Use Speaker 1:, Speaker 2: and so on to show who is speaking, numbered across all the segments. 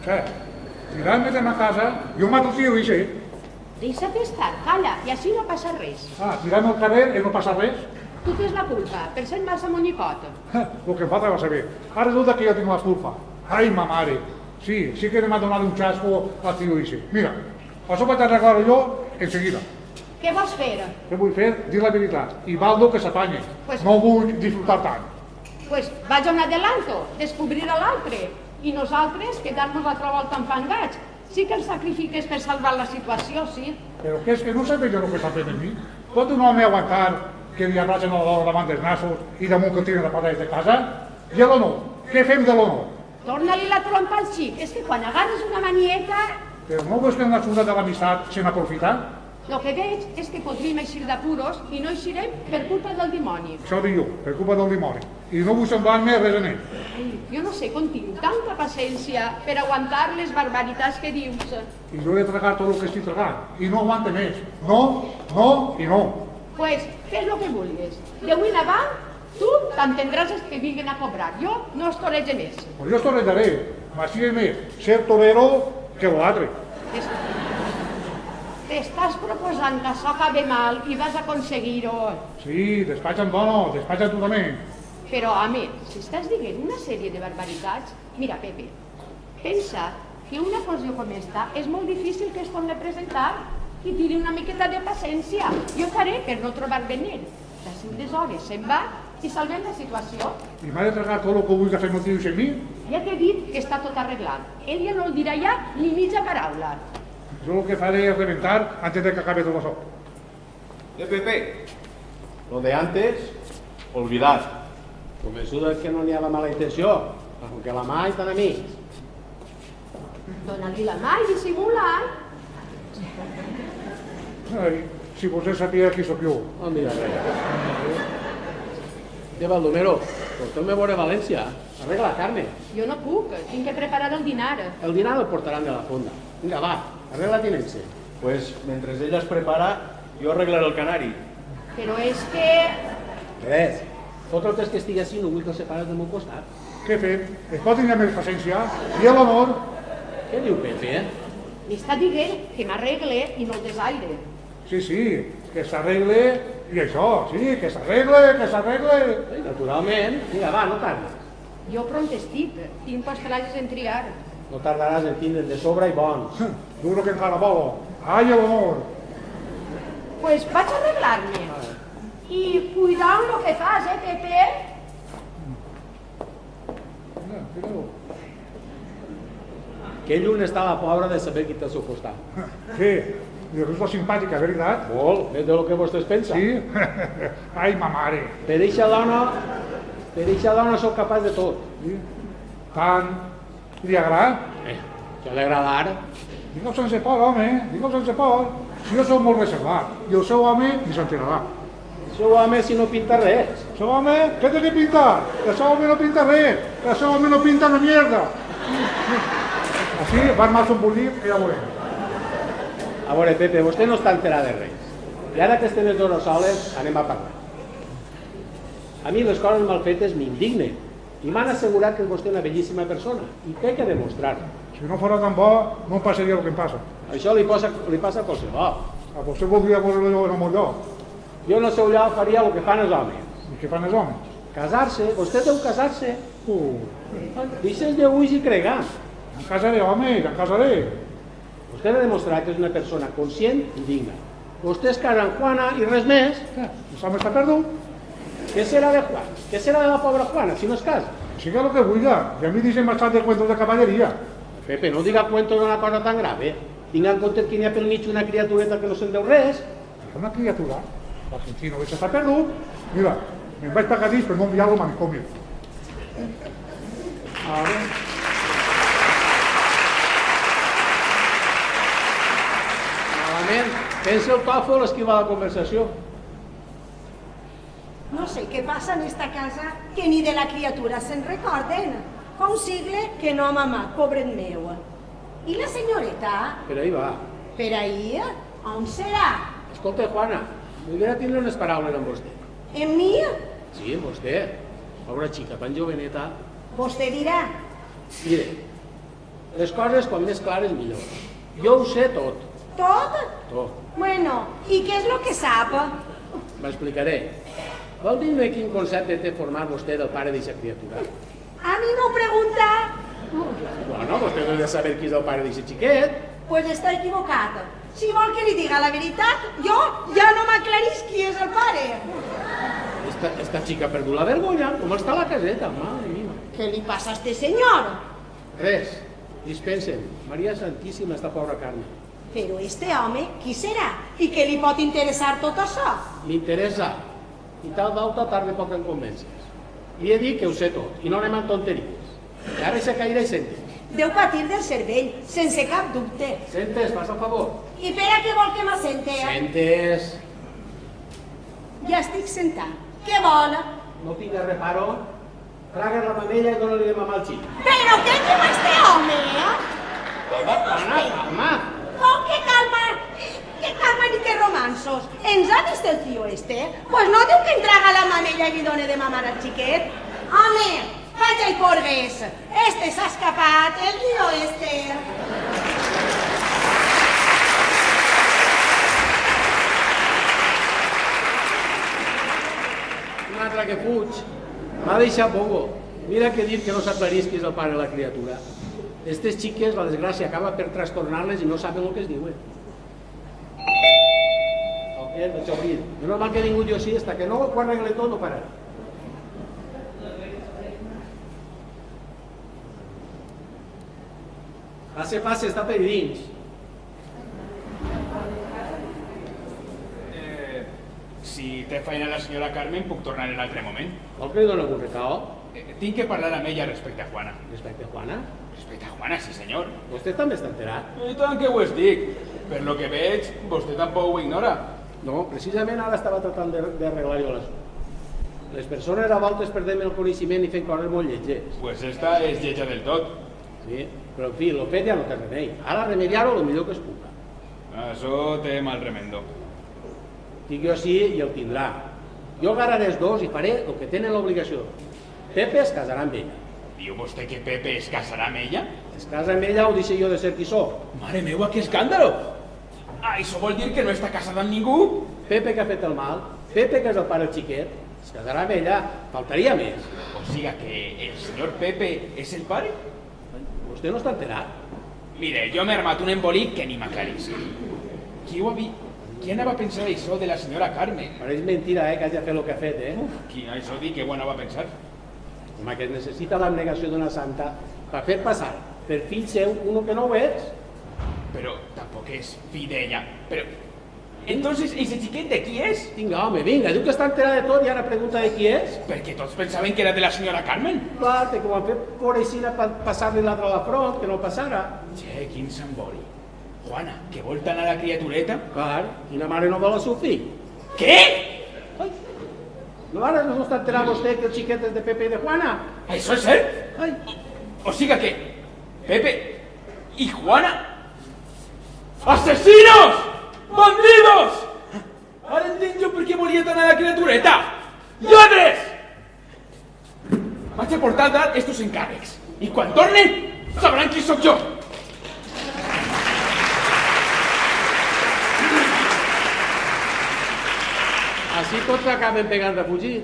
Speaker 1: Què? Tirant-me de ma casa, jo mato el tio, ixe.
Speaker 2: Deixa't estar, calla, i així no passa res.
Speaker 1: Tirant-me al carrer i no passa res?
Speaker 2: Tu tens la culpa, per ser massa monicot.
Speaker 1: El que em falta va saber. Ara resulta que jo tinc la culpa. Ai, ma mare. Sí que m'ha donat un xasco al tio ixe. Mira, això vaig arreglar jo en seguida.
Speaker 2: Què vols fer?
Speaker 1: Què vull fer? Dir la veritat. I Baldo que s'apanye. No vull disfrutar tant.
Speaker 2: Pues vaig a un adelanto, descobrir a l'altre. I nosaltres quedar-nos l'altra volta enfangats. Sí que el sacrifiques per salvar la situació, sí.
Speaker 1: Però que és que no sabeu jo el que està fent en mi? Pot un home aguantar que li abracen el dol davant dels nassos i damunt que tiren les patades de casa? I l'honor? Què fem de l'honor?
Speaker 2: Torna-li la trompa al xic. És que quan agarres una manieta...
Speaker 1: Però no veus que en la ciutat de l'amistat se n'aprofita?
Speaker 2: El que veig és que podríem eixir d'apuros i no eixirem per culpa del dimoni.
Speaker 1: Això dic jo, per culpa del dimoni. I no vull semblar-me res en ell.
Speaker 2: Jo no sé com tinc tanta paciència per aguantar les barbaritats que dius.
Speaker 1: I jo he tragat tot el que estic tragant. I no aguante més. No, no i no.
Speaker 2: Pues fes el que vulguis. D'avui en avant, tu t'entendràs els que vinguin a cobrar. Jo no es torege més.
Speaker 1: Pues jo es torejaré. M'assigue més ser torero que l'altre.
Speaker 2: T'estàs proposant que això acabe mal i vas aconseguir-ho.
Speaker 1: Sí, despatxa'n dono, despatxa'n tu també.
Speaker 2: Però, home, si estàs dient una sèrie de barbaritats... Mira, Pepe, pensa que una ocasió com esta és molt difícil que es torni a presentar i tiri una miqueta de paciència. Jo faré per no trobar venir. D'ací unes hores se'n va i salvem la situació.
Speaker 1: I m'ha de tragar tot el que vull fer el tio en mi?
Speaker 2: Ja t'he dit que està tot arreglat. Ell ja no el dirà ja ni mitja paraula.
Speaker 1: Jo el que faré es reventar antes de que acabe tot això.
Speaker 3: Pepe, lo de antes, olvidad.
Speaker 4: Convençudo que no n'hi ha la mala intenció, aunque la mà està a mi.
Speaker 2: Dóna-li la mà i dissimula.
Speaker 1: Ai, si vostè sabia qui sóc jo.
Speaker 4: No em diràs res. De Baldomero, porteu-me a veure València. Arregla la carne.
Speaker 2: Jo no puc, tinc que preparar el dinar.
Speaker 4: El dinar el portaran de la fonda. Vinga, va, arregla tinense.
Speaker 3: Pues mentre ella es prepara, jo arreglaré el canari.
Speaker 2: Però és que...
Speaker 4: Res. Tot el que estigui així no vull que el separes del meu costat.
Speaker 1: Què fem? Es pot tenir més paciència? I l'honor?
Speaker 4: Què diu Pepe,
Speaker 2: Li està dient que m'arregle i no el desaire.
Speaker 1: Sí, que s'arregle i això, sí, que s'arregle, que s'arregle.
Speaker 4: Naturalment. Vinga, va, no tardes.
Speaker 2: Jo pront estic, tinc pastelatges en triar.
Speaker 4: No tardaràs en tindre'n de sobre i bons.
Speaker 1: Duro que encara vol. Ai, l'honor.
Speaker 2: Pues vaig a arreglar-me. I cuidar amb el que fas, Pepe?
Speaker 1: Mira.
Speaker 4: Que lluny està la pobra de saber qui té al seu costat.
Speaker 1: Què? Li resulta simpàtica, veritat?
Speaker 4: Molt, més de lo que vostès pensen.
Speaker 1: Sí? Ai, ma mare.
Speaker 4: Per eixa dona sóc capaç de tot.
Speaker 1: Sí? Tant li agrada?
Speaker 4: Que ha d'agradar.
Speaker 1: Digue-ho sense por, home, digue-ho sense por. Si jo sóc molt reservat, i el seu home ni s'enterarà.
Speaker 4: El seu home si no pinta res.
Speaker 1: El seu home, què té que pintar? El seu home no pinta res, el seu home no pinta una mierda. Així, va armar un bolígraf que ja veurem.
Speaker 4: A veure, Pepe, vostè no està enterat de res. I ara que estem les dones soles, anem a parlar. A mi les coses mal fetes m'indignen. I m'han assegurat que vostè és una bellíssima persona. I té que demostrar.
Speaker 1: Si no fos tan bo, no em passaria el que em passa.
Speaker 4: Això li passa a qualsevol.
Speaker 1: A vostè voldria veure-lo en el meu lloc.
Speaker 4: Jo en el seu lloc faria el que fan els homes.
Speaker 1: I què fan els homes?
Speaker 4: Casar-se. Vostè deu casar-se. Deixes de ulls i cregar.
Speaker 1: Em casaré, home, em casaré.
Speaker 4: Vostè ha de demostrar que és una persona conscient i digna. Vostè es casa amb Juana i res més.
Speaker 1: El home està perdut.
Speaker 4: Què serà de Juan? Què serà de la pobra Juana si no es casa?
Speaker 1: Siga el que vulga. I a mi dicen bastant de cuentos de caballeria.
Speaker 4: Pepe, no diga cuentos d'una cosa tan grave. Tinga en compte que n'hi ha pel mig una criatureta que no se'n deu res.
Speaker 1: És una criatura. L'Argentino veig que està perdut. Mira, me'n vaig pagar dins per no enviar-lo a manicomi.
Speaker 4: Malament. Pensa el tòfol esquivar la conversació.
Speaker 5: No sé què passa en esta casa que ni de la criatura se'n recorden. Fa un sigle que no ha mamat, pobret meu. I la senyoreta?
Speaker 4: Per ahí va.
Speaker 5: Per ahir? On serà?
Speaker 4: Escolta, Juana, voldria tindre unes paraules amb vostè.
Speaker 5: En mi?
Speaker 4: Sí, amb vostè. Pobra xica, tan joveneta.
Speaker 5: Vostè dirà.
Speaker 4: Mire, Les coses, quan més clares, millor. Jo ho sé tot.
Speaker 5: Tot?
Speaker 4: Tot.
Speaker 5: Bueno, i què és el que sap?
Speaker 4: M'explicaré. Vol dir-me quin concepte té format vostè del pare d'aquesta criatura?
Speaker 5: A mi m'ho pregunta?
Speaker 4: Bueno, vostè no ha de saber qui és el pare d'aquest xiquet.
Speaker 5: Pues està equivocat. Si vol que li diga la veritat, jo ja no m'aclarís qui és el pare.
Speaker 4: Esta xica ha perdut la vergonya. Com està la caseta, madre mía.
Speaker 5: Què li passa a este senyor?
Speaker 4: Res. Dispensen. Maria Santíssima, esta pobra Carme.
Speaker 5: Però este home, qui serà? I què li pot interessar tot això?
Speaker 4: M'interessa. I tal volta tarda poc en convèncer. Li he dit que ho sé tot, i no anem amb tonteries. I ara se cairà i sentes.
Speaker 5: Deu patir del cervell, sense cap dubte.
Speaker 4: Sentes, fas el favor.
Speaker 5: I per a què vol que m'assente?
Speaker 4: Sentes.
Speaker 5: Ja estic sentat. Què vol?
Speaker 4: No tingues reparo. Traga la mamella i dóna-li de mamar al xic.
Speaker 5: Però què diu este home?
Speaker 4: Calma, calma.
Speaker 5: Com que calma? Que calma ni que romansos. Ens ha vist el tio este? Pues no diu que entraga la mamella i li dóna de mamar al xiquet? Home, faig el porgués. Este s'ha escapat, el tio este.
Speaker 4: Un altre que fuig. M'ha deixat bobo. Mira que dir que no s'aclarís qui és el pare de la criatura. Estes xiques, la desgràcia acaba per trastornar-les i no saben el que es diuen. Vaig a obrir. És normal que he vingut jo així, hasta que no ho arregle tot no pararà. Passe, està per dins.
Speaker 6: Si té feina la senyora Carmen, puc tornar en altre moment.
Speaker 4: Vol que li doni algun recao?
Speaker 6: Tinc que parlar amb ella respecte a Juana.
Speaker 4: Respecte a Juana?
Speaker 6: Respecte a Juana, sí senyor.
Speaker 4: Vostè també està enterat?
Speaker 6: I tant que ho estic. Per lo que veig, vostè tampoc ho ignora.
Speaker 4: No, precisament ara estava tratant d'arreglar-ho l'assumpte. Les persones a voltes perdem el coneixement i fem coses molt lletges.
Speaker 6: Pues esta és lletja del tot.
Speaker 4: Sí, però en fi, el fet ja no té remei. Ara remediar-ho el millor que es puga.
Speaker 6: Això té mal remendo.
Speaker 4: Dic jo sí i el tindrà. Jo agarraré els dos i faré el que tenen l'obligació. Pepe es casarà amb ella.
Speaker 6: Diu vostè que Pepe es casarà amb ella?
Speaker 4: Es casa amb ella o deixo jo de ser qui soc.
Speaker 6: Mare meua, que escàndalo! Ah, això vol dir que no està casada amb ningú?
Speaker 4: Pepe que ha fet el mal, Pepe que és el pare del xiquet, es casarà amb ella, faltaria més.
Speaker 6: O siga que el senyor Pepe és el pare?
Speaker 4: Vostè no està enterat.
Speaker 6: Mire, jo m'he armat un embolic que ni m'aclarís. Qui ho ha vist? Qui anava a pensar això de la senyora Carmen?
Speaker 4: Pareix mentira, que hagi fet el que ha fet,
Speaker 6: Qui això dir que ho anava a pensar?
Speaker 4: Home, que es necessita l'abnegació d'una santa per fer passar per fill seu uno que no ho és.
Speaker 6: Però tampoc és fill d'ella. Però, entonces, ese xiquet de qui és?
Speaker 4: Vinga, home, vinga, diu que està enterat de tot i ara pregunta de qui és.
Speaker 6: Perquè tots pensaven que era de la senyora Carmen.
Speaker 4: Clar, que com han fet por aixina per passar-li l'altre a la front, que no passara.
Speaker 6: Che, quin s'emboli. Juana, que vol tant a la criatureta?
Speaker 4: Clar, quina mare no vol el seu fill.
Speaker 6: Què?
Speaker 4: Ai, no, ara no està enterat vostè que el xiquet és de Pepe i de Juana?
Speaker 6: Això és cert?
Speaker 4: Ai,
Speaker 6: O siga que Pepe y Juana... ¡Asesinos! ¡Bandidos! Ara entenc jo per què volia tant a la criatureta. ¡Lladres! Vaig a portar a dar estos encàrrecs. I quan tornen, sabran qui sóc jo.
Speaker 4: així tots acaben pegant a fugir.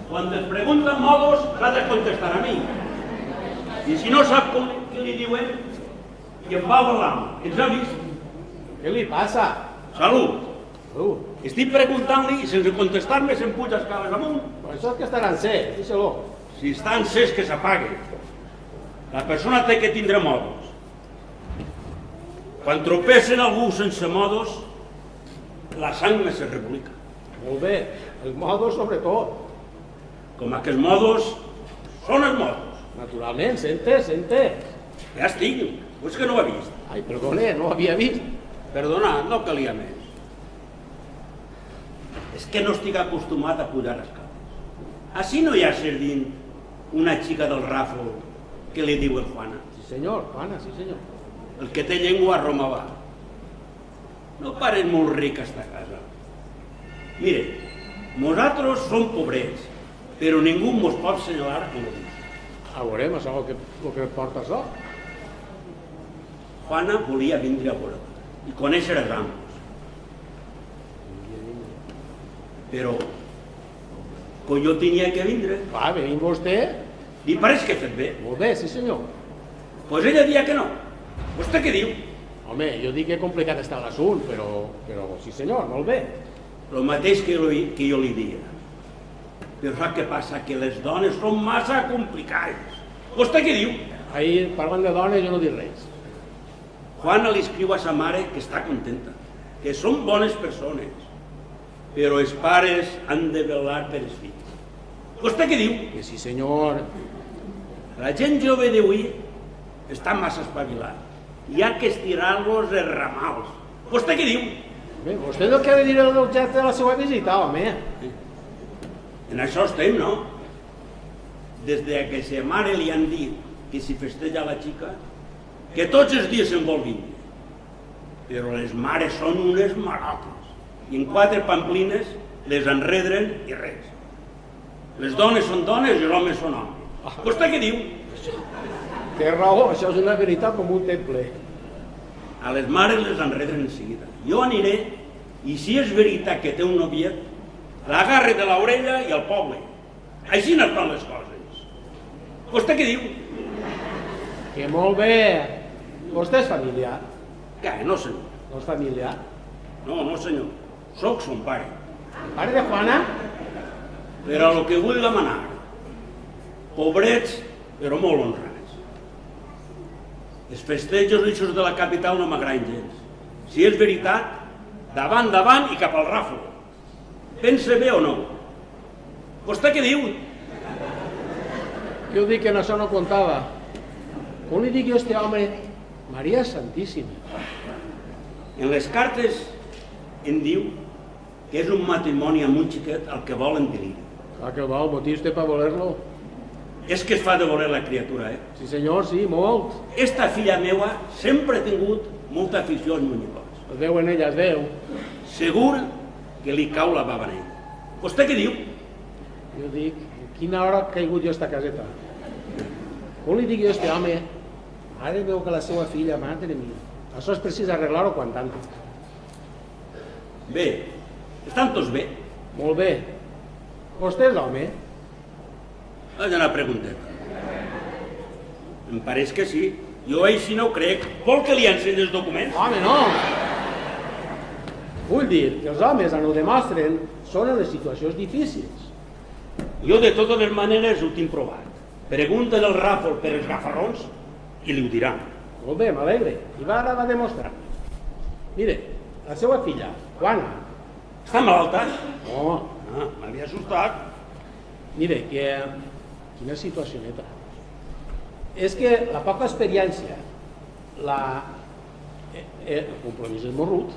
Speaker 7: Quan et pregunten modos, s'ha de contestar a mi. I si no sap què li diuen, i en va a l'amo. Ens ha vist?
Speaker 4: Què li passa?
Speaker 7: Salut. Estic preguntant-li i sense contestar-me se'n puja escales amunt.
Speaker 4: Però això és que estaran ser, deixa-lo.
Speaker 7: Si està encès, que s'apague. La persona té que tindre modos. Quan tropecen algú sense modos, la sang me se rebolica.
Speaker 4: Molt bé, els modos sobretot.
Speaker 7: Com aquests modos són els modos.
Speaker 4: Naturalment, s'entès.
Speaker 7: Ja estic, o és que no ho ha vist?
Speaker 4: Ai, perdone, no ho havia vist.
Speaker 7: Perdona, no calia més. És que no estic acostumat a pujar escales. Així no hi ha serdint una xica del Ràfol que li diuen Juana.
Speaker 4: Sí senyor, Juana, sí senyor.
Speaker 7: El que té llengua a Roma va. No pareix molt ric esta casa. Mire, nosaltres som pobrets, però ningú mos pot assenyalar com ho diu.
Speaker 4: A veurem, això el que porta això.
Speaker 7: Juana volia vindre a veure i conèixer els amos. Però, quan jo tenia que vindre,
Speaker 4: Va, venim vostè.
Speaker 7: li pareix que he fet bé.
Speaker 4: Molt bé, sí senyor.
Speaker 7: Pues ella dia que no. Vostè què diu?
Speaker 4: Home, jo dic que complicat està l'assunt, però sí senyor, molt bé.
Speaker 7: El mateix que jo li dia. Però sap què passa? Que les dones són massa complicades. Vostè què diu?
Speaker 4: Ahir, parlant de dones, jo no dic res.
Speaker 7: Juana li escriu a sa mare que està contenta, que són bones persones, però els pares han de velar per els fills. Vostè què diu?
Speaker 4: Que sí senyor.
Speaker 7: La gent jove d'avui està massa espavilat. Hi ha que estirar-los els ramals. Vostè què diu?
Speaker 4: Bé, vostè és el que ha de dir l'objecte de la seva visita, home.
Speaker 7: En això estem, no? Des de que sa mare li han dit que si festeja la xica, que tots els dies se'n vol vindre. Però les mares són unes marotes i en 4 pamplines les enredren i res. Les dones són dones i els homes són homes. Vostè què diu?
Speaker 4: Té raó, això és una veritat com un temple.
Speaker 7: A les mares les enredren en seguida. Jo aniré i si és veritat que té un noviet, l'agarre de l'orella i al poble. Així no fan les coses. Vostè què diu?
Speaker 4: Que molt bé. Vostè és familiar?
Speaker 7: Què? No, senyor.
Speaker 4: No és familiar?
Speaker 7: No, senyor. Soc son pare.
Speaker 4: Pare de Juana?
Speaker 7: Però el que vull demanar, pobrets, però molt honrats. Els festejos eixos de la capital no m'agraden gens. Si és veritat, davant i cap al ràfol. Pensa bé o no? Vostè què diu?
Speaker 4: Jo dic que en això no comptava. Com li dic jo a este home? Maria Santíssima.
Speaker 7: En les cartes em diu que és un matrimoni amb un xiquet el que volen dir-hi.
Speaker 4: Clar que va, el motiu té per voler-lo.
Speaker 7: És que es fa de voler la criatura, eh?
Speaker 4: Sí senyor, sí, molt.
Speaker 7: Esta filla meua sempre ha tingut molta afició als muñecos.
Speaker 4: Es veu en ella, es veu.
Speaker 7: Segur que li cau la bava en ell. Vostè què diu?
Speaker 4: Jo dic, en quina hora ha caigut jo a esta caseta? Com li dic jo a este home? Ara veu que la seva filla, madre mia. Això és precís arreglar-ho quan tant.
Speaker 7: Bé, estan tots bé?
Speaker 4: Molt bé. Vostè és l'home?
Speaker 7: És una pregunteta. Em pareix que sí. Jo així no ho crec. Vol que li ensenyi els documents?
Speaker 4: Home, no! Vull dir que els homes, on ho demostren, són en les situacions difícils.
Speaker 7: Jo de totes les maneres ho tinc provat. Pregunten el ràfol per els gafarrons i li ho diran.
Speaker 4: Molt bé, m'alegre. I ara va demostrar. Mire, la seva filla, Juana.
Speaker 7: Està malalta?
Speaker 4: No,
Speaker 7: M'havia assustat.
Speaker 4: mire, que... Quina situacioneta. És que la poca experiència, el compromís és morrut.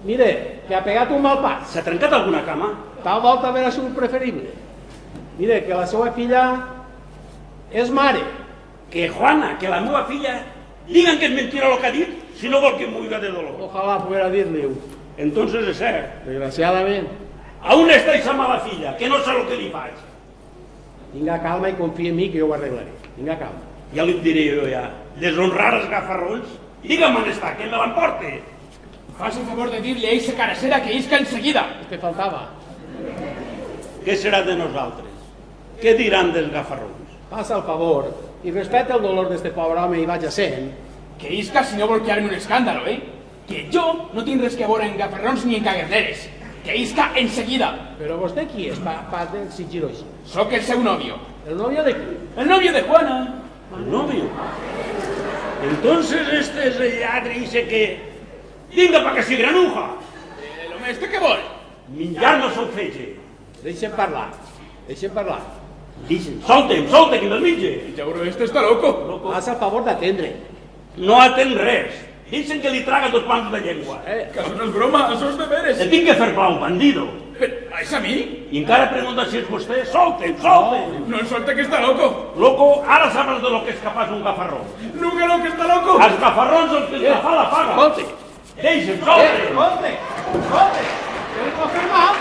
Speaker 4: Mire, que ha pegat un mal pas.
Speaker 7: S'ha trencat alguna cama?
Speaker 4: Tal volta haver sigut preferible. Mire, que la seva filla és mare.
Speaker 7: Que Juana, que la meva filla, digan que és mentira el que ha dit, si no vol que em muiga de dolor.
Speaker 4: Ojalà poguera dir-li-ho.
Speaker 7: Entonces és cert.
Speaker 4: Desgraciadament.
Speaker 7: A on està esa mala filla? Que no sé el que li faig.
Speaker 4: Tinga calma i confia en mi que jo ho arreglaré. Tinga calma.
Speaker 7: Ja li diré jo ja. Deshonrar els gafarrons? Digue'm on està, que me l'emporte.
Speaker 6: Fas el favor de dir-li a eixa caracera que isca enseguida.
Speaker 4: Te faltava.
Speaker 7: Què serà de nosaltres? Què diran dels gafarrons?
Speaker 4: Passa el favor i respecta el dolor d'este pobre home i vaig a sent.
Speaker 6: Que isca si no vol crear-me un escàndalo, eh? Que jo no tinc res que veure en gafarrons ni en caguerneres. Que isca enseguida.
Speaker 4: Però vostè qui és, pa exigir-ho així?
Speaker 6: Soc el seu novio.
Speaker 4: El novio de qui?
Speaker 6: El novio de Juana.
Speaker 7: El novio. Entonces este es el lladre y sé que... Vinga, pa que si granuja.
Speaker 6: L'home este què vol?
Speaker 7: Menjar-me sol fetge.
Speaker 4: Deixa'm parlar. Deixa'm parlar.
Speaker 7: Dicen, solte'm, que me'l menja.
Speaker 6: El llauro este està loco.
Speaker 4: Passa el favor d'atendre.
Speaker 7: No atén res. Dicen que li traga dos pans de llengua.
Speaker 6: Que això no és broma, això és de veres.
Speaker 7: Le tinc que fer pla un bandido.
Speaker 6: Però, és a mi?
Speaker 7: I encara pregunta si és vostè. Solte'm.
Speaker 6: No el solta que està loco.
Speaker 7: Loco, ara sabràs de lo que és capaç un gafarró.
Speaker 6: Nunca lo que està loco.
Speaker 7: Els gafarrons els que la fa la paga.
Speaker 4: Escolti.
Speaker 7: Deixa'm, solte'm.
Speaker 4: Escolti. Que li pot fer mal?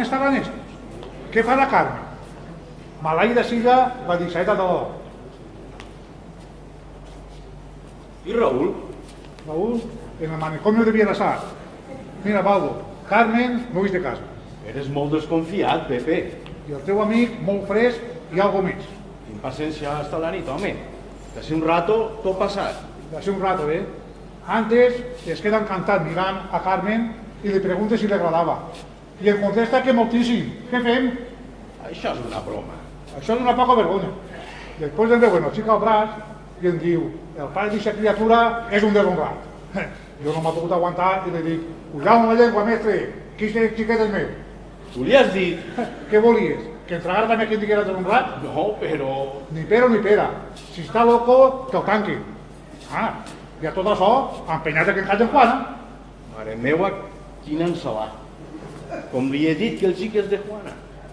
Speaker 1: on estaran estos? Què fa la Carme? Malaida siga la dissaeta de l'O.
Speaker 3: I Raül?
Speaker 1: Raúl, en el manicomio de Villassar. Mira, Baldo, Carmen no és de casa.
Speaker 3: Eres molt desconfiat, Pepe.
Speaker 1: I el teu amic, molt fresc i algo més.
Speaker 3: Tinc paciència hasta la nit, home. D'ací un rato, tot passat.
Speaker 1: De ser un rato, Antes es queda encantat mirant a Carmen i li pregunta si li agradava. I em contesta que moltíssim. Què fem?
Speaker 3: Això és una broma.
Speaker 1: Això és una poca vergonya. Després em veu el xic al braç i em diu, el pare d'aquesta criatura és un deshonrat. Jo no m'ha pogut aguantar i li dic, cuidao amb la llengua, mestre, que aquest xiquet és meu.
Speaker 3: Tu li has dit?
Speaker 1: Què volies? Que entregar també que diguera deshonrat?
Speaker 3: No, però...
Speaker 1: Ni pero ni pera. Si està loco, que el tanqui. I a tot això, empenyat que encaix en Juana.
Speaker 3: Mare meua, quina ensalada. Com li he dit que el xic és de Juana,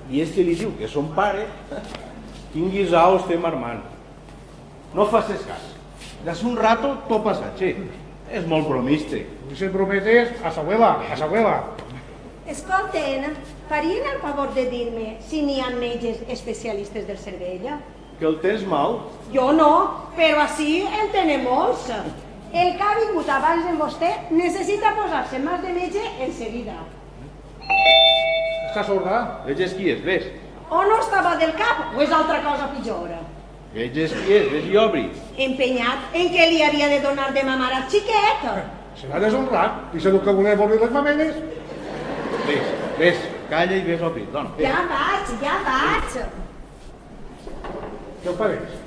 Speaker 3: i este li diu que son pare, quin guisau estem armant. No facis cas. D'ací un rato, tot passat, sí. És molt bromiste.
Speaker 1: I si prometes, a sa abuela, a sa abuela.
Speaker 5: Escolten, farien el favor de dir-me si n'hi ha metges especialistes del cervell?
Speaker 3: Que el tens mal?
Speaker 5: Jo no, però així el tenen molts. El que ha vingut abans de vostè necessita posar-se més de metge en seguida.
Speaker 1: Està sorda?
Speaker 3: Veges qui és, ves.
Speaker 5: O no estava del cap o és altra cosa pitjor.
Speaker 3: Veges qui és, ves i obri.
Speaker 5: Empenyat en què li havia de donar de mamar al xiquet.
Speaker 1: Serà deshonrat. I sé el que volem obrir les mamelles.
Speaker 3: Ves, calla i ves a obrir, dona.
Speaker 5: Ja vaig.
Speaker 1: Què et pareix?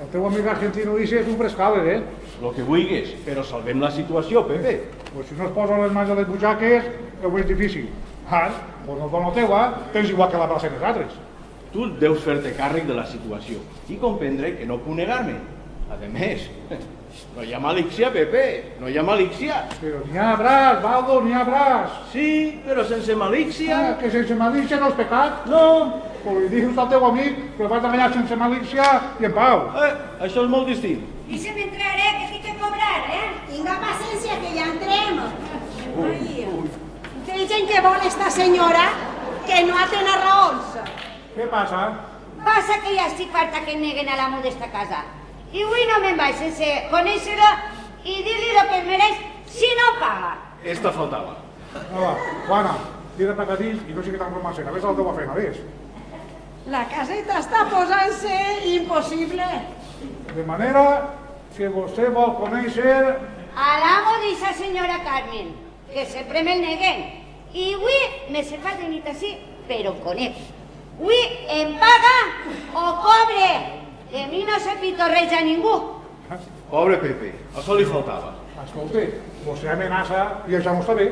Speaker 1: El teu amic argentino dice és un frescable,
Speaker 3: Lo que vulguis, però salvem la situació, Pepe.
Speaker 1: Pues si no es posa les mans a les butxaques, ho és difícil. Doncs no és dona teua, tens igual que la plaça dels altres.
Speaker 3: Tu deus fer-te càrrec de la situació i comprendre que no puc negar-me. A més, no hi ha malícia, Pepe, no hi ha malícia.
Speaker 1: Però n'hi ha braç, Baldo, n'hi ha braç.
Speaker 3: Sí, però sense malícia.
Speaker 1: Que sense malícia no és pecat.
Speaker 3: No.
Speaker 1: Pues li dius al teu amic que el vas enganyar sense malícia i en pau.
Speaker 3: Això és molt distint.
Speaker 5: Deixa'm entrar, que tinc que cobrar, Tinga paciència, que ja entrem. Vegen què vol esta senyora, que no atena raons.
Speaker 1: Què passa?
Speaker 8: Passa que ja estic farta que neguen a l'amo d'esta casa. I avui no me'n vaig sense conèixer-lo i dir-li el que em mereix si no paga.
Speaker 3: Esta faltava.
Speaker 1: Va, Juana, tira pecadís i no sigui tan romancera. Ves a la teva feina, ves.
Speaker 5: La caseta està posant-se impossible.
Speaker 1: De manera que vostè vol conèixer...
Speaker 8: A l'amo d'eixa senyora Carmen, que sempre me'l neguen. I avui me se'n va de nit així, però em conec. Avui em paga o cobre. De mi no se pitorreja ningú.
Speaker 3: Pobre Pepe, això li faltava.
Speaker 1: Escolta, vostè amenaça i això no està bé.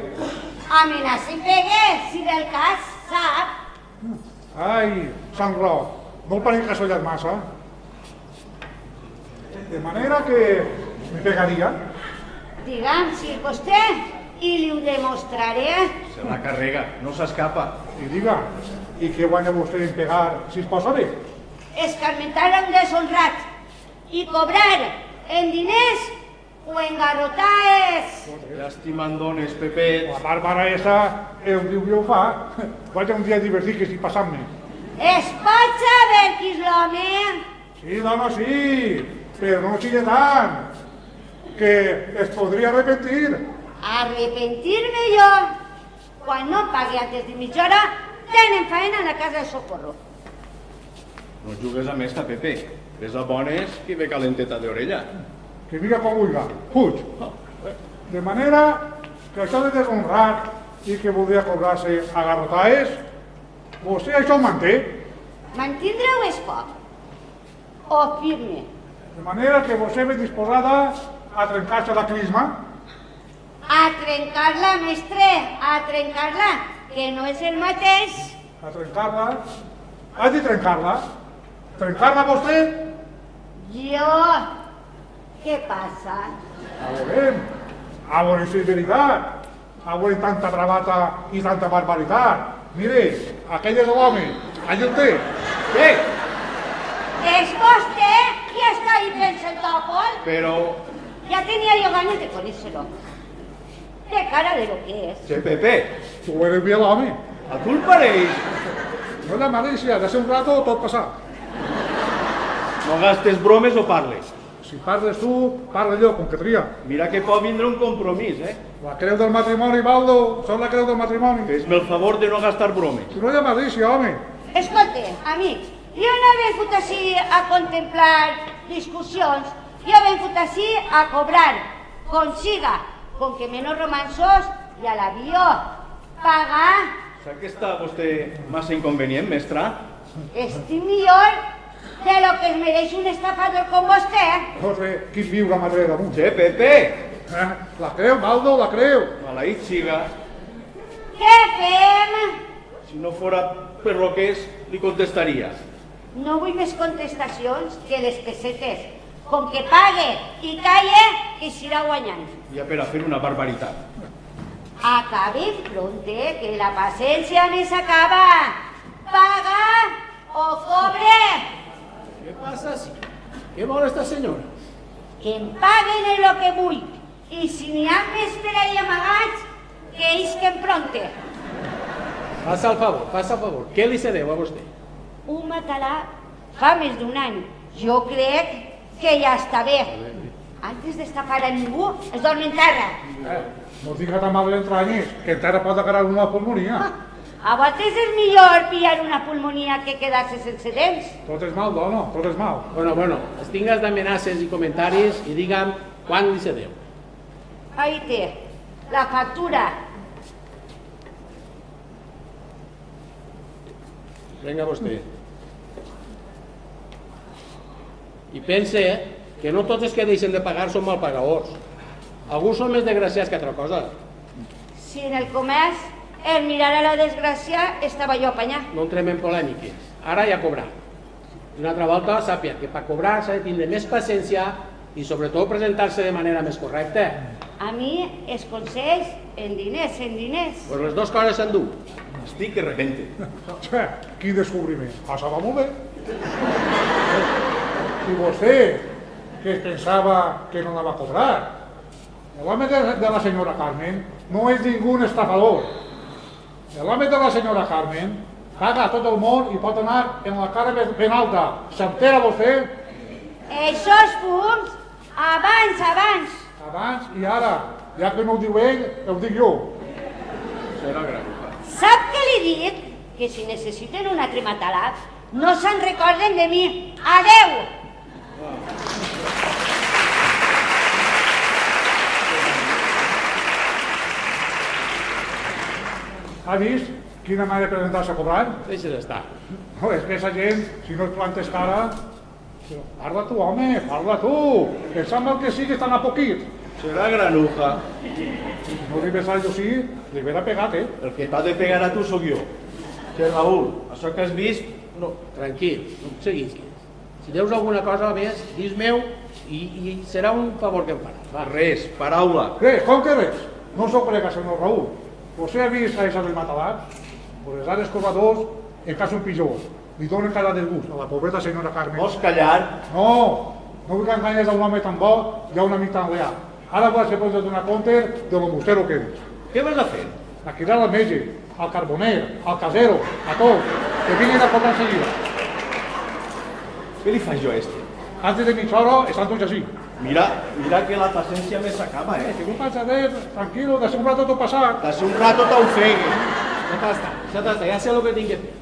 Speaker 8: Amenaça i pegue, si del cas, sap?
Speaker 1: Ai, Sant Roc, no el pareix que ha sollat massa. De manera que me pegaria.
Speaker 8: Digue'm si és vostè i li ho demostraré.
Speaker 3: Se la carrega, no s'escapa.
Speaker 1: I diga, i què guanya vostè en pegar si es posa bé?
Speaker 8: Escarmentar un deshonrat i cobrar en diners o en garrotaes.
Speaker 3: Llastimandones, Pepet.
Speaker 1: La Bàrbara esa el diu i ho fa. Vaig un dia divertit que estic passant-me.
Speaker 8: Es pot saber qui és l'home?
Speaker 1: Sí, dona, sí, però no sigui tant, que es podria arrepentir.
Speaker 8: Arrepentir-me jo? Quan no pagui antes de mitja hora, tenen faena a la casa de Socorro.
Speaker 3: No jugues amb esta, Pepe. Ves a bones que ve calenteta d'orella.
Speaker 1: Que mira com vulga, fuig. De manera que això de deshonrat i que voldria cobrar-se a garrotaes, vostè això ho manté.
Speaker 8: Mantindre-ho és poc. O firme.
Speaker 1: De manera que vostè ve disposada a trencar-se la crisma.
Speaker 8: A trencar-la, mestre, a trencar-la, que no és el mateix.
Speaker 1: A trencar-la. Has de trencar-la. Trencar-la vostè?
Speaker 8: Jo? Què passa?
Speaker 1: A veure si és veritat. A veure tanta bravata i tanta barbaritat. Mire, aquell és l'home. Allà el té. Què?
Speaker 8: És vostè qui està ahí fent el tòpol?
Speaker 3: Però...
Speaker 8: Ja tenia jo ganes de conèixer-lo. De cara de lo que és.
Speaker 3: Che, Pepe.
Speaker 1: Tu eres bé l'home.
Speaker 3: A tu el pareix?
Speaker 1: No hi ha malícia, de ser un rato tot passar.
Speaker 3: No gastes bromes o parles?
Speaker 1: Si parles tu, parla jo, com que tria.
Speaker 3: Mira que pot vindre un compromís,
Speaker 1: La creu del matrimoni, Baldo, són la creu del matrimoni.
Speaker 3: Fes-me el favor de no gastar bromes.
Speaker 1: Si no hi ha malícia, home.
Speaker 8: Escolte, amics, jo no he vingut així a contemplar discussions, jo he vingut així a cobrar, com siga, com que menos romansos i a l'avió. Pagar.
Speaker 3: Sap que està vostè massa inconvenient, mestra?
Speaker 8: Estic millor de lo que es mereix un estafador com vostè.
Speaker 1: No sé, qui viu la madre damunt.
Speaker 3: Che, Pepe!
Speaker 1: La creu, Baldo, la creu.
Speaker 3: Maleït siga.
Speaker 8: Què fem?
Speaker 3: Si no fora per lo que és, li contestaria.
Speaker 8: No vull més contestacions que les pessetes. Com que pague i calle, que s'irà guanyant.
Speaker 3: Ja per a fer una barbaritat.
Speaker 8: Acabem pronte, que la paciència me s'acaba. Paga o cobre.
Speaker 4: Què passa així? Què vol esta senyora?
Speaker 8: Que em paguen en lo que vull. I si n'hi ha més per ahí amagats, que isquen pronte.
Speaker 4: Passa el favor. Què li cedeu a vostè?
Speaker 8: Un matalà fa més d'un any. Jo crec que ja està bé. Antes d'estafar a ningú, es dorm en terra.
Speaker 1: No diga tan mal d'entranyes, que encara pot agarrar una pulmonia.
Speaker 8: A vegades és millor pillar una pulmonia que quedar-se sense dents.
Speaker 1: Tot és mal, dono, tot és mal.
Speaker 4: Bueno, estingues d'amenaces i comentaris i digue'm quan li cedeu.
Speaker 8: Ahí té, la factura.
Speaker 4: Vinga vostè. I pense que no tots els que deixen de pagar són malpagadors. Alguns són més desgraciats que altra cosa.
Speaker 8: Si en el comerç el mirar a la desgràcia estava jo apanyat.
Speaker 4: No entrem en polèmiques. Ara ja cobrar. Una altra volta sàpia que per cobrar s'ha de tindre més paciència i sobretot presentar-se de manera més correcta.
Speaker 8: A mi els consells en diners.
Speaker 4: Pues les dues coses s'han dut.
Speaker 3: Estic que rebente.
Speaker 1: Quin descobriment. Passava molt bé. I vostè, que es pensava que no anava a cobrar, l'home de la senyora Carmen no és ningú estafador. L'home de la senyora Carmen paga a tot el món i pot anar en la cara ben alta. S'entera vostè?
Speaker 8: Eixos fums, abans.
Speaker 1: Abans i ara. Ja que no ho diu ell, ho dic jo.
Speaker 3: Serà greu.
Speaker 8: Sap què li dic? Que si necessiten un altre matalà, no se'n recorden de mi. Adeu!
Speaker 1: Ha vist quina manera de presentar-se a cobrar?
Speaker 4: Deixa d'estar.
Speaker 1: No, és que aquesta gent, si no et plantes cara... Parla tu, home, parla tu! Que sembla que sí que estan a poquit.
Speaker 3: Serà granuja.
Speaker 1: No li besar jo sí, li ve pegat,
Speaker 3: El que t'ha de pegar a tu sóc jo. Que Raül, això que has vist, no.
Speaker 4: Tranquil, no et seguissis. Si deus alguna cosa més, dis-meu i serà un favor que em faràs. Va.
Speaker 3: Res, paraula.
Speaker 1: Res, com que res? No s'ho prega, senyor Raül. Vostè ha vist a esa del matalà? Pues els altres cobradors, en cas un pitjor, li donen cada desgust a la pobreta senyora Carmen.
Speaker 3: Vols callar?
Speaker 1: No vull que enganyes a un home tan bo i a un amic tan leal. Ara vas a poder donar compte de lo mustero que eres.
Speaker 3: Què vas a fer?
Speaker 1: A cridar al metge, al carboner, al casero, a tots, que vinguin a cobrar enseguida.
Speaker 3: Què li faig jo a este?
Speaker 1: Antes de mitja hora estan tots així.
Speaker 3: Mira que la paciència me s'acaba,
Speaker 1: Que no passa res, tranquilo, de un rato tot passat.
Speaker 3: D'ací un rato t'ofegui.
Speaker 4: Ja t'està, ja sé el que tinc que fer.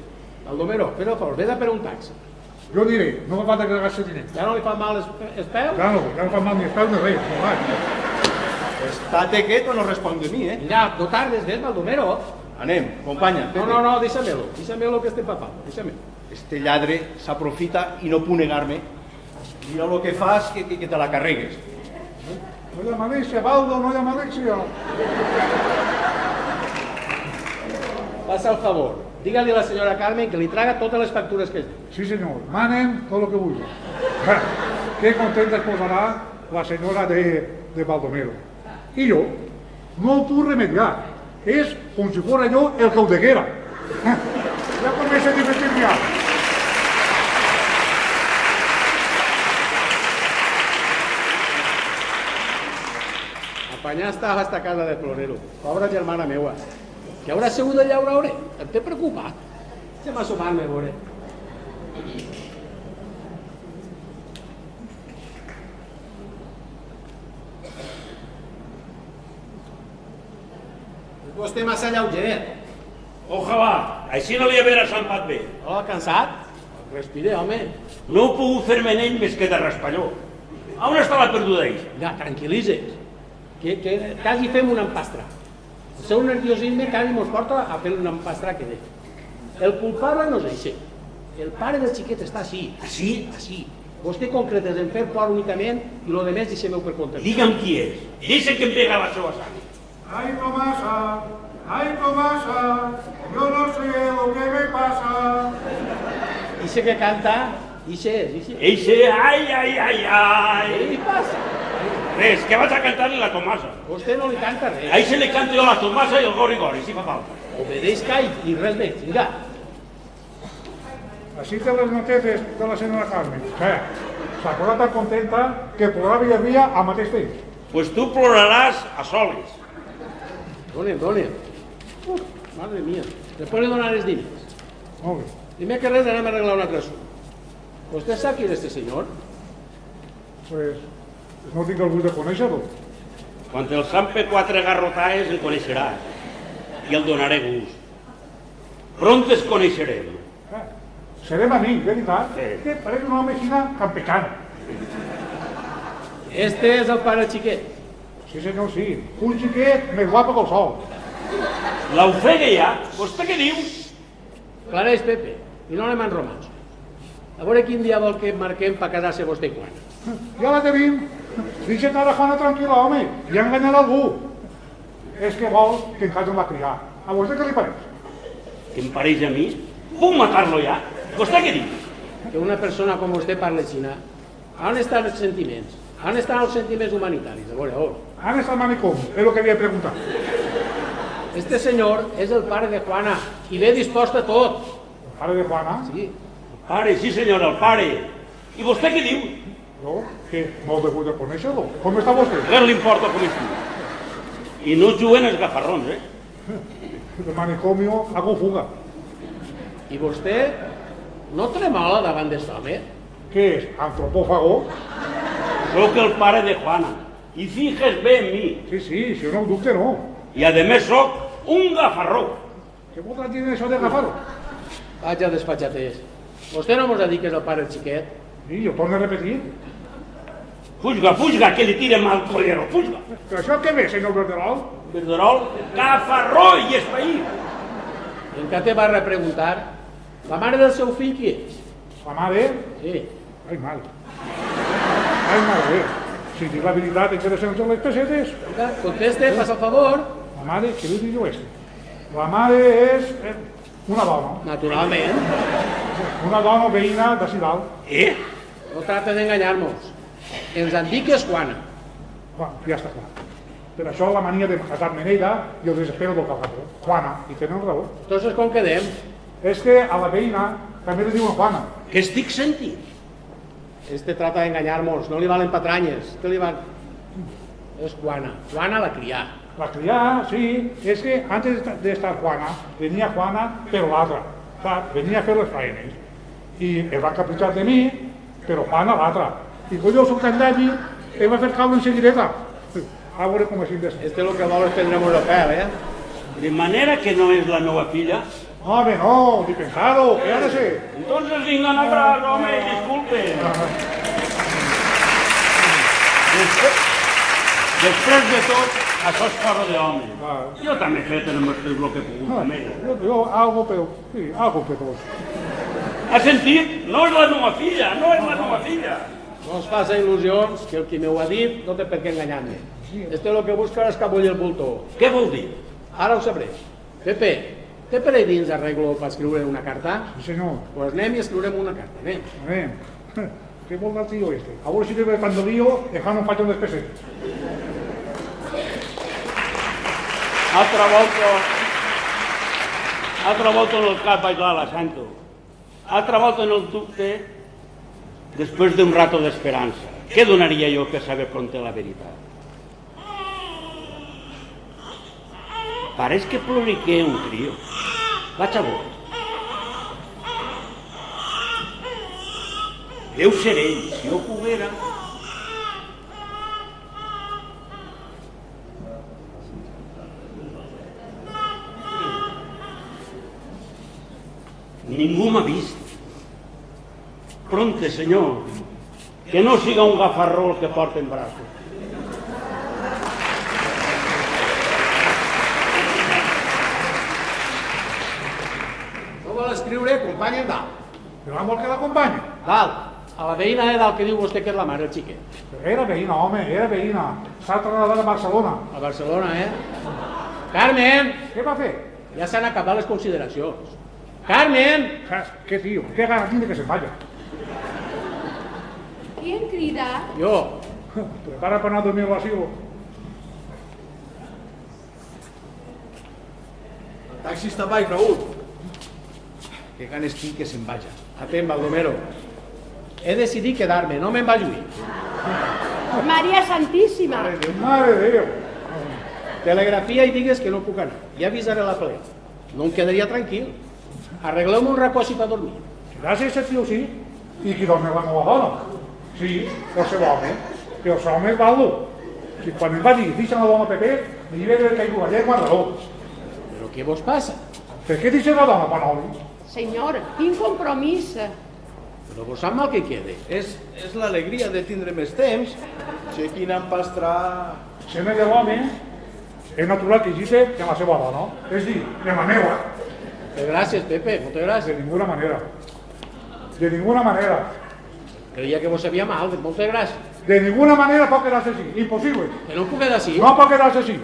Speaker 4: Baldomero, fes el favor, vés a per un taxi.
Speaker 1: Jo diré, no me falta que gastar diners.
Speaker 4: Ja no li fan mal els peus?
Speaker 1: Ja no fa mal ni els peus ni res. No vaig.
Speaker 3: Estate quieto, no respon de mi,
Speaker 4: Mira, no tardes, ves, Baldomero.
Speaker 3: Anem, companya.
Speaker 4: No, deixa'm-lo que estem papant, deixa'm-lo.
Speaker 3: Este lladre s'aprofita i no puc negar-me. Mira el que fas, que te la carregues.
Speaker 1: No hi ha malícia, Baldo, no hi ha malícia.
Speaker 4: Passa el favor. Digue-li a la senyora Carmen que li traga totes les factures que es diu.
Speaker 1: Sí, senyor, manen tot el que vulgui. Que contenta es posarà la senyora de Baldomero. I jo no ho puc remediar. És com si fos jo el que ho deguera. Ja comença a divertir-me.
Speaker 4: Apanyar estava a esta casa de Florero. Pobra germana meua. Que haurà sigut allà, ho veuré. Em té preocupat. Deixa'm assomar-me, a veure. Vostè massa lleuger.
Speaker 7: Ojalà, així no li haver assampat bé.
Speaker 4: Hola, cansat? Respire, home.
Speaker 7: No he pogut fer-me en ell més que de raspalló. On està la perduda ell?
Speaker 4: Ja, tranquil·litze's. Que quasi fem un empastrar. El seu nerviosisme quasi mos porta a fer un empastrar que ve. El culpable no és això. El pare del xiquet està així.
Speaker 7: Així?
Speaker 4: Així. Vostè concretes en fer por únicament i lo demés deixem-ho per compte.
Speaker 7: Digue'm qui és. Deixa que em pega la seva sang.
Speaker 1: Ay, Tomasa, yo no sé lo que me pasa.
Speaker 4: Ixe que canta, ixe és, ixe.
Speaker 7: Eixe, ai.
Speaker 4: Què li passa?
Speaker 7: Res, que vaig a cantar-li la Tomasa.
Speaker 4: Vostè no li canta res.
Speaker 7: Ahí se li canto jo la Tomasa i el gori, si fa falta.
Speaker 4: Obedeixca i res més, vinga.
Speaker 1: Así te las noticias de la señora Carmen. Se acuerda tan contenta que plorava i havia a mateix temps.
Speaker 7: Pues tu ploraràs a soles.
Speaker 4: Donem. Madre mía. Després li donaré els diners.
Speaker 1: Molt bé.
Speaker 4: Primer que res anem a arreglar un altre assumpte. ¿Vostè sap qui és este senyor?
Speaker 1: Pues no tinc el gust de conèixer-lo.
Speaker 7: Quan el sampe 4 garrotades el coneixeràs i el donaré gust. Pront es coneixerem.
Speaker 1: Serem amics, veritat?
Speaker 7: Sí.
Speaker 1: Que pareix una home campechana.
Speaker 4: Este és el pare xiquet.
Speaker 1: Sí, senyor, sí. Un xiquet més guapo que el sol.
Speaker 7: L'ofegue ja? Vostè què diu?
Speaker 4: Clareix, Pepe, i no anem en romans. A veure quin dia vol que marquem per casar-se vostè i quan.
Speaker 1: Ja la tenim. Deixa't ara, Juana, tranquil·la, home. Ja ha enganyat algú. És que vol que encara la criar. A vostè què li pareix?
Speaker 7: Que em pareix a mi? Puc matar-lo ja? Vostè què diu?
Speaker 4: Que una persona com vostè parla xina, on estan els sentiments? On estan els sentiments humanitaris? A veure.
Speaker 1: Ara està al manicom, és el que havia preguntat.
Speaker 4: Este senyor és el pare de Juana i ve dispost a tot.
Speaker 1: El pare de Juana?
Speaker 4: Sí.
Speaker 7: Pare, sí senyor, el pare. I vostè què diu?
Speaker 1: Jo, que molt de gust de conèixer-lo. Com està vostè?
Speaker 7: Res li importa com estiu. I no juguen els gafarrons,
Speaker 1: El manicomio hago fuga.
Speaker 4: I vostè no tremola davant d'això, home?
Speaker 1: Què és? Antropòfago?
Speaker 7: Soc el pare de Juana. I fijes bé en mi.
Speaker 1: Sí, si jo no ho dubte, no.
Speaker 7: I a més soc un gafarró.
Speaker 1: Què vol dir això de agafar-ho?
Speaker 4: Vaig a despatxaters. Vostè no mos ha dit que és el pare del xiquet?
Speaker 1: Sí, jo torno a repetir.
Speaker 7: Fuga, que li tire mal collero, fuga.
Speaker 1: Però això què ve, senyor Verderol?
Speaker 7: Verderol, gafarró i espaí.
Speaker 4: I en què te va repreguntar? La mare del seu fill qui és?
Speaker 1: La mare?
Speaker 4: Sí.
Speaker 1: Ai, mare. Si dic la veritat, interessen les pessetes.
Speaker 4: Vinga, conteste, passa el favor.
Speaker 1: La mare, què li dic jo este? La mare és una dona.
Speaker 4: Naturalment.
Speaker 1: Una dona veïna de Cidal.
Speaker 4: No tracta d'enganyar-nos. Ens han dit que és Juana.
Speaker 1: Bueno, ja està clar. Per això la mania de casar-me en ella i el desespero del cagador. Juana, i tenen raó.
Speaker 4: Entonces, com quedem?
Speaker 1: És que a la veïna també li diuen Juana.
Speaker 7: Què estic sentint?
Speaker 4: Este trata d'enganyar-nos, no li valen patranyes. Este li van... És Juana. Juana la crià.
Speaker 1: La crià, sí, és que antes de estar Juana, venia Juana per l'altra. Saps? Venia a fer les feines. I es va capritxar de mi, però Juana l'altra. I quan jo soc tan dèbil, em va fer caure en seguideta. A veure com així d'estar.
Speaker 4: Este lo que vol és prendre'm el pèl,
Speaker 7: De manera que no és la meva filla.
Speaker 1: Home, no, ni pensar-ho, què ha de ser?
Speaker 7: Entonces vinga a atrás, home, disculpe. Després de tot, això és cosa d'home. Jo també he fet el que he pogut amb ella.
Speaker 1: Jo, algo per tot.
Speaker 7: Has sentit? No és la meva filla, no és la meva filla.
Speaker 4: No es faça il·lusions, que el qui m'ho ha dit no té per què enganyar-me. Este lo que busca és escabullir el bulto.
Speaker 7: Què vol dir?
Speaker 4: Ara ho sabré. Pepe, té per ahí dins arreglo per escriure una carta?
Speaker 1: Sí, senyor.
Speaker 4: Pues anem i escriurem una carta, anem.
Speaker 1: Anem. Què vol dir el tio este? A veure si te ve cuando lío, dejando un patón de pesetes.
Speaker 7: Altra volta en el cap vaig la sento. Altra volta en el dubte, després d'un rato d'esperança. Què donaria jo per saber pront la veritat? Pareix que ploriqué un crio. Vaig a veure. Deu ser ell, si ho poguera. Ningú m'ha vist. Pronte, senyor, que no siga un gafarró el que porta en braços.
Speaker 4: No vol escriure, company, endalt.
Speaker 1: Però vol que l'acompanya.
Speaker 4: Dalt, a la veïna de dalt que diu vostè que és la mare, el xiquet.
Speaker 1: Però era veïna, home, era veïna. S'ha trasladat a Barcelona.
Speaker 4: A Barcelona, Carmen!
Speaker 1: Què va fer?
Speaker 4: Ja s'han acabat les consideracions. Carmen!
Speaker 1: Què, tio? Què ganes tinc de que se'n vaya?
Speaker 2: Qui em crida?
Speaker 4: Jo.
Speaker 1: Prepara per anar a dormir a l'asilo.
Speaker 3: El taxi està baix, Raül. Que ganes tinc que se'n vaja.
Speaker 4: Atent, Baldomero. He decidit quedar-me, no me'n va lluir.
Speaker 2: Maria Santíssima.
Speaker 1: Mare de Déu.
Speaker 4: Telegrafia i digues que no puc anar. Ja avisaré la ple. No em quedaria tranquil. Arregleu-me un racó així per dormir.
Speaker 1: Gràcies a tio, sí. I qui dorm és la meva dona. Sí, el seu home. Que el seu home és Baldo. Si quan em va dir, deixa'm la dona Pepe, m'hi ve de caigut la llengua raó.
Speaker 4: Però què vos passa?
Speaker 1: Per què deixes la dona, Panoli?
Speaker 2: Senyor, quin compromís.
Speaker 4: Però vos sap mal que quede.
Speaker 3: És l'alegria de tindre més temps. Sé quin empastrar...
Speaker 1: Seme de l'home és natural que hagi que la seva dona. És dir, de la meva.
Speaker 4: Gràcies, Pepe, moltes
Speaker 1: De
Speaker 4: gràcies.
Speaker 1: ninguna manera. De ninguna manera.
Speaker 4: Creia que vos sabia mal, moltes gràcies.
Speaker 1: De ninguna manera pot quedar-se així. Impossible.
Speaker 4: Que no puc quedar així?
Speaker 1: No pot quedar-se així.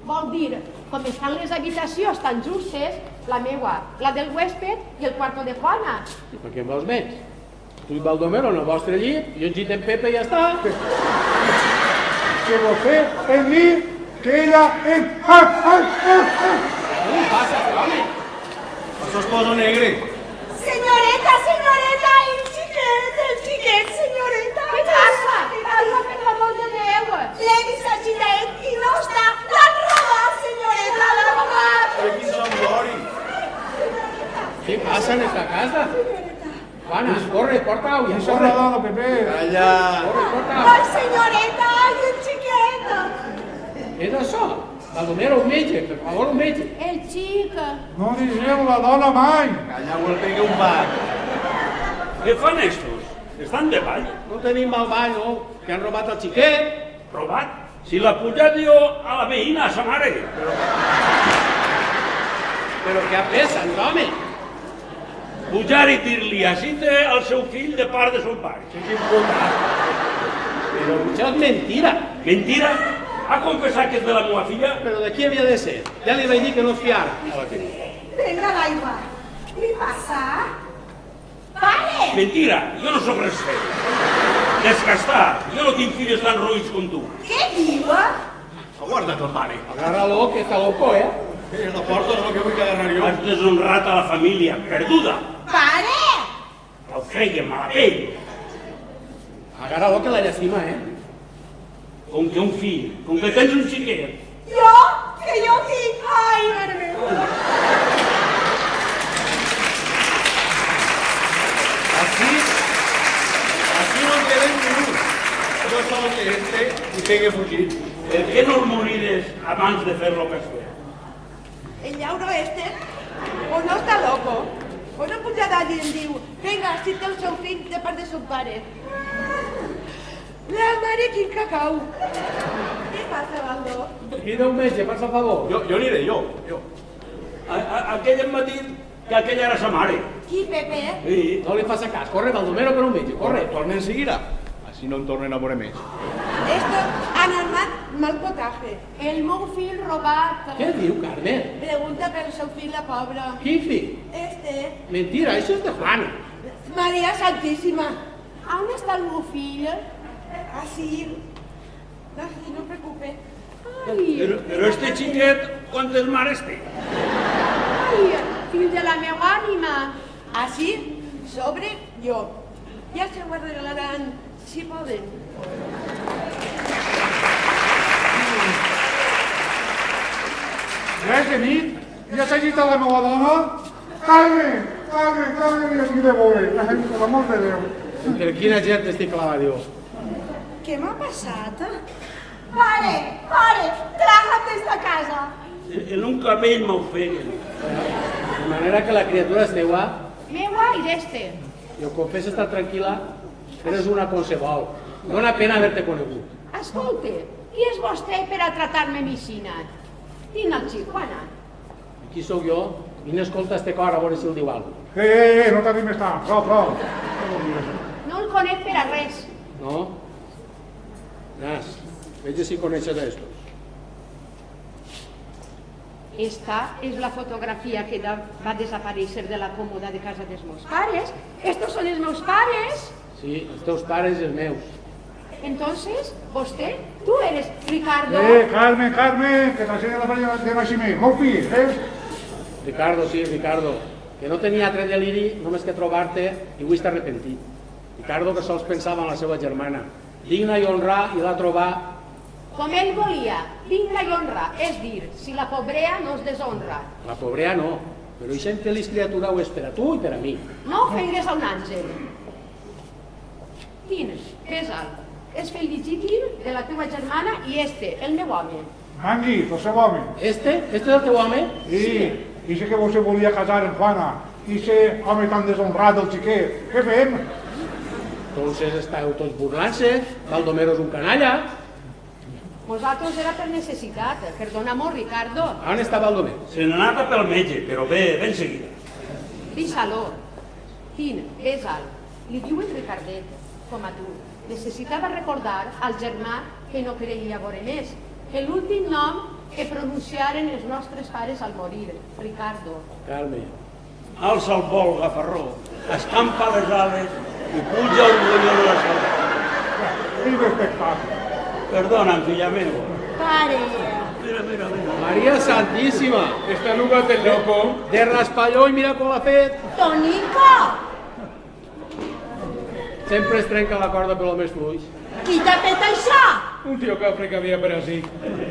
Speaker 2: Vol dir, com estan les habitacions tan justes, la meua, la del huésped i el quarto de Juana.
Speaker 4: I per què em vols més? Tu i Baldomero en el vostre llit, jo en llit en Pepe i ja està.
Speaker 1: Que vostè em dir que ella em...
Speaker 4: Què li passa, home?
Speaker 3: Això es posa negre.
Speaker 5: Senyoreta, senyoreta, el xiquet, senyoreta.
Speaker 2: Què passa? Alba, per l'amor de Déu.
Speaker 5: L'he vist al xiquet i no està. L'han robat, senyoreta, l'han robat.
Speaker 3: Per quin Sant Glori.
Speaker 4: Què passa en esta casa? Juana, corre, porta-ho, ja
Speaker 1: Deixa
Speaker 4: corre.
Speaker 1: la dona, Pepe.
Speaker 3: Calla.
Speaker 4: Corre, porta-ho.
Speaker 5: Ai, senyoreta, ai, el xiquet.
Speaker 4: És això. Baldomero, un metge, per favor, un metge.
Speaker 2: El xic.
Speaker 1: No deixeu la dona mai.
Speaker 3: Calla, o el pegue un bac.
Speaker 7: Què fan estos? Estan de ball?
Speaker 4: No tenim mal ball, no? Que han robat el xiquet.
Speaker 7: Robat? Si l'ha pujat jo a la veïna, a sa mare.
Speaker 4: Però què ha fet, home?
Speaker 7: Pujar i dir-li així té el seu fill de part de son pare.
Speaker 4: Quin putat. Però això és mentira.
Speaker 7: Mentira? Ha confessat que és de la meva filla?
Speaker 4: Però de qui havia de ser? Ja li vaig dir que no es fiara.
Speaker 5: Venga l'aigua. Què passa? Pare!
Speaker 7: Mentira, jo no sóc res fet. Desgastat, jo no tinc filles tan roïns com tu.
Speaker 5: Què diu?
Speaker 3: Aguarda't el mare.
Speaker 4: Agárralo, que está loco,
Speaker 3: La porta és el que vull que agarrar jo.
Speaker 7: Has deshonrat a la família, perduda.
Speaker 5: Pare!
Speaker 7: Ho creiem a la pell.
Speaker 4: Agárralo, que la llacima,
Speaker 7: Com que un fill, com que tens un xiquet.
Speaker 5: Jo? Que jo tinc? Ai, mare meva.
Speaker 3: Aquí no en quedem ningú. Jo sol que entre i pegue fugit.
Speaker 7: Per què no el morides abans de fer-lo que has fet?
Speaker 5: El llauro este, o no està loco, o no puja d'allí i em diu, venga, si té el seu fill de part de son pare. La mare, quin cacau. Què passa, Baldo?
Speaker 4: Crida un metge, per favor.
Speaker 3: Jo aniré, jo.
Speaker 7: Aquell em va dir que aquella era sa mare.
Speaker 5: Qui, Pepe?
Speaker 7: Sí.
Speaker 4: No li faci cas, corre, Baldomero, per un metge, corre.
Speaker 3: Tornen en seguida. Així no en tornen a veure més.
Speaker 5: Estos han armat mal potaje.
Speaker 2: El meu fill robat.
Speaker 4: Què diu, Carmen?
Speaker 5: Pregunta pel seu fill, la pobra.
Speaker 4: Quin fill?
Speaker 5: Este,
Speaker 4: Mentira, això és de Juana.
Speaker 5: Maria Santíssima.
Speaker 2: On està el meu fill?
Speaker 5: Así. No se preocupe.
Speaker 2: Ai,
Speaker 7: Però este xiquet, quantes mares té?
Speaker 2: ai, fill de la meva ànima.
Speaker 5: Así, sobre yo. Ya se ho arreglaran, si poden.
Speaker 1: Ja aquesta nit ja s'ha llit a la meva dona? Carmen, mira aquí de veure. Ai, per l'amor de Déu.
Speaker 4: Per quina gent estic clavat, jo?
Speaker 5: Què m'ha passat? Pare, trágate esta casa.
Speaker 7: En un cabell m'ofeguen.
Speaker 4: De manera que la criatura és teua,
Speaker 2: Meua i d'este.
Speaker 4: jo confesso estar tranquil·la, eres una qualsevol. Dóna pena haver-te conegut.
Speaker 2: Escolte, qui és vostè per a tratar-me vicina? Dina el xic, Juana.
Speaker 4: Qui sóc jo? Vine escolta este cor a veure si el diu alguna cosa.
Speaker 1: No t'anim més tant, prou.
Speaker 2: No el conec per a res.
Speaker 4: No? Nas, veig si coneixes estos.
Speaker 2: Esta és la fotografia que va desaparèixer de la còmoda de casa dels meus pares. Estos són els meus pares.
Speaker 4: Sí, els teus pares i els meus.
Speaker 2: Entonces, vostè, tu eres Ricardo.
Speaker 1: Carmen, que t'ensenya la parella de naixement. Molt fill,
Speaker 4: Ricardo, sí, Ricardo. Que no tenia altre deliri només que trobar-te i avui està arrepentit. Ricardo que sols pensava en la seva germana. Digna i honrar i la trobar.
Speaker 2: Com ell volia, digna i honra. És dir, si la pobrea no es deshonra.
Speaker 4: La pobrea no, però aquesta infeliç criatura ho és per a tu i per a mi.
Speaker 2: No ofengues a un àngel. Quin? Besa'l. És fill legítim de la teva germana i este, el meu home.
Speaker 1: Mangui, el seu home.
Speaker 4: Este és el teu home?
Speaker 1: Sí, i sé que vostè volia casar amb Juana. I sé, home tan deshonrat del xiquet. Què fem?
Speaker 4: Entonces estàu tots burlant-se, Baldomero és un canalla.
Speaker 2: Vosaltres era per necessitat, perdona-m'ho, Ricardo.
Speaker 4: On està Baldomero?
Speaker 7: Se n'ha anat pel metge, però bé, ben seguida.
Speaker 2: Deixa-lo. Quin? Besa'l. Li diuen Ricardet, com a tu. Necessitava recordar al germà que no creia veure més, que l'últim nom que pronunciaren els nostres pares al morir, Ricardo.
Speaker 4: Carme.
Speaker 7: Alça el vol, gafarró, escampa les ales i puja orgullós de la sala.
Speaker 1: Quin espectacle.
Speaker 7: Perdona'm, filla meva.
Speaker 5: Pare.
Speaker 7: Mira.
Speaker 4: Maria Santíssima!
Speaker 6: Esta nuga del loco.
Speaker 4: De raspalló i mira com l'ha fet.
Speaker 5: Tonico,
Speaker 4: Sempre es trenca la corda per lo més fluix.
Speaker 5: qui t'ha fet això?
Speaker 6: Un tío cafre que había por así.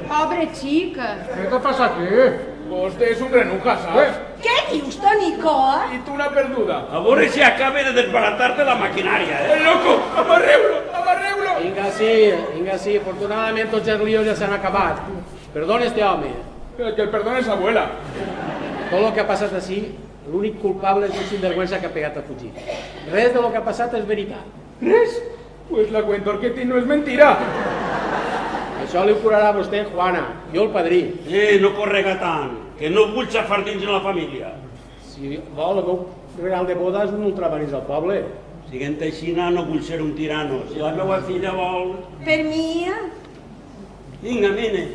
Speaker 2: Pobre xic.
Speaker 1: Què t'ha passat aquí?
Speaker 6: Usted es un renuja, ¿sabes?
Speaker 5: Què dius, Tonico?
Speaker 6: Y tú una perduda.
Speaker 7: A veure si acaba de desbaratar-te la maquinària,
Speaker 6: ¡El loco! ¡Amarreu-lo!
Speaker 4: Vinga, sí, afortunadament tots els líos ja s'han acabat. Perdona este home.
Speaker 6: Que el perdón es abuela.
Speaker 4: Tot el que ha passat així, l'únic culpable és un sinvergüenza que ha pegat a fugir. Res de lo que ha passat és veritat.
Speaker 6: ¿Res? Pues la cuentorquetti no es mentira.
Speaker 4: Això li ho curarà a vostè, Juana, jo el padrí.
Speaker 7: No correga tant, que no vull xafar dins en la família.
Speaker 4: Si vol, el meu regal de boda és un ultramarís al poble.
Speaker 7: Siguent aixina, no vull ser un tirano. Si la meva filla vol...
Speaker 5: Per mi?
Speaker 7: Vinga, vine.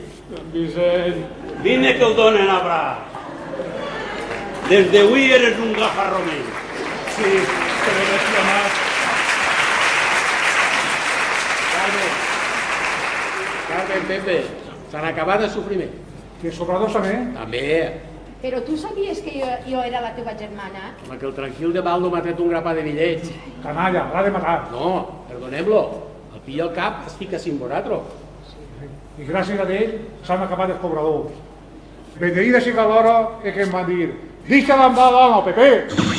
Speaker 6: Vicent.
Speaker 7: Vine que ho donen a braç. Des d'avui eres un gafarro més.
Speaker 6: Sí, pero mencionar.
Speaker 4: Carmen, Pepe, s'han acabat el sofriment.
Speaker 1: Que sobradosament.
Speaker 4: També.
Speaker 2: Però tu sabies que jo era la teva germana?
Speaker 4: Home, que el tranquil de Baldo m'ha tret un grapà de bitllets.
Speaker 1: Canalla, l'ha de matar.
Speaker 4: No, perdonem-lo. El pilla al cap es fica sin voratro.
Speaker 1: I gràcies a ell s'han acabat els cobradors. Bendeïda siga l'hora que em van dir «Deixa d'andar, dona, Pepe!»